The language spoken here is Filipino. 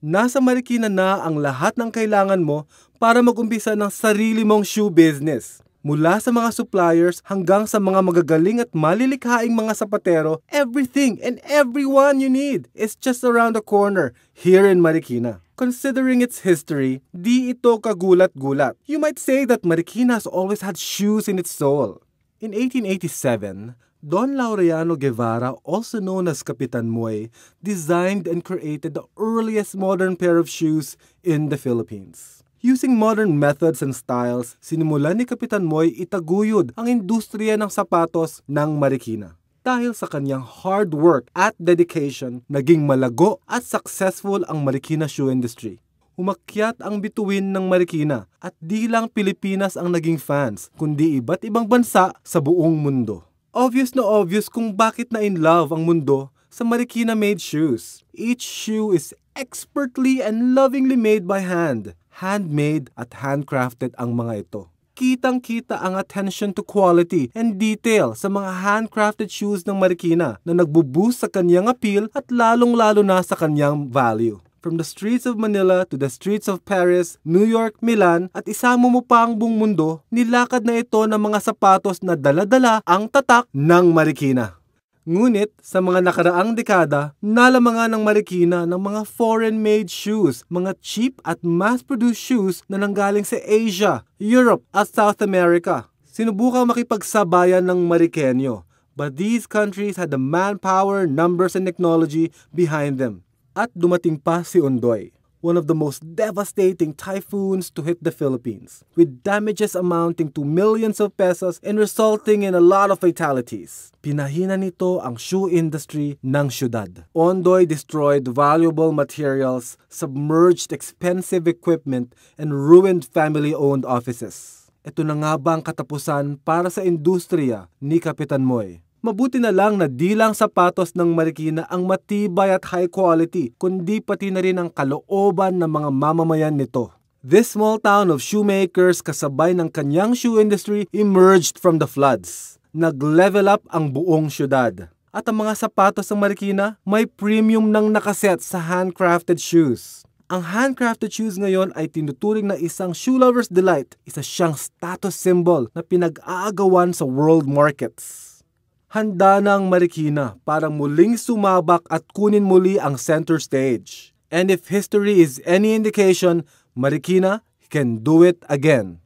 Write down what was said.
Nasa Marikina na ang lahat ng kailangan mo para mag-umpisa ng sarili mong shoe business. Mula sa mga suppliers hanggang sa mga magagaling at malilikhaing mga sapatero, everything and everyone you need is just around the corner here in Marikina. Considering its history, di ito kagulat-gulat. You might say that Marikina has always had shoes in its soul. In 1887, Don Laureano Guevara, also known as Kapitan Moy, designed and created the earliest modern pair of shoes in the Philippines. Using modern methods and styles, sinimulan ni Kapitan Moy itaguyod ang industriya ng sapatos ng Marikina. Dahil sa kanyang hard work at dedication, naging malago at successful ang Marikina shoe industry. Umakyat ang bituin ng Marikina at di lang Pilipinas ang naging fans, kundi iba't ibang bansa sa buong mundo. Obvious na obvious kung bakit na in love ang mundo sa Marikina-made shoes. Each shoe is expertly and lovingly made by hand. Handmade at handcrafted ang mga ito. Kitang-kita ang attention to quality and detail sa mga handcrafted shoes ng Marikina na nagbo-boost sa kanyang appeal at lalong-lalo na sa kanyang value. From the streets of Manila to the streets of Paris, New York, Milan, at isama mo pa ang buong mundo, nilakad na ito ng mga sapatos na dala-dala ang tatak ng Marikina. Ngunit, sa mga nakaraang dekada, nalamangan ng Marikina ng mga foreign-made shoes, mga cheap at mass-produced shoes na nanggaling sa Asia, Europe, at South America. Sinubukang makipagsabayan ng Marikenyo, but these countries had the manpower, numbers, and technology behind them. At dumating pa si Ondoy, one of the most devastating typhoons to hit the Philippines, with damages amounting to millions of pesos and resulting in a lot of fatalities. Pinahina nito ang shoe industry ng syudad. Ondoy destroyed valuable materials, submerged expensive equipment, and ruined family-owned offices. Ito na nga ba ang katapusan para sa industriya ni Kapitan Moy? Mabuti na lang na di lang sapatos ng Marikina ang matibay at high quality, kundi pati na rin ang kalooban ng mga mamamayan nito. This small town of shoemakers kasabay ng kanyang shoe industry emerged from the floods. Nag-level up ang buong syudad. At ang mga sapatos ng Marikina may premium nang nakaset sa handcrafted shoes. Ang handcrafted shoes ngayon ay tinuturing na isang shoe lover's delight. Isa siyang status symbol na pinag-aagawan sa world markets. Handa na ang Marikina para muling sumabak at kunin muli ang center stage. And if history is any indication, Marikina can do it again.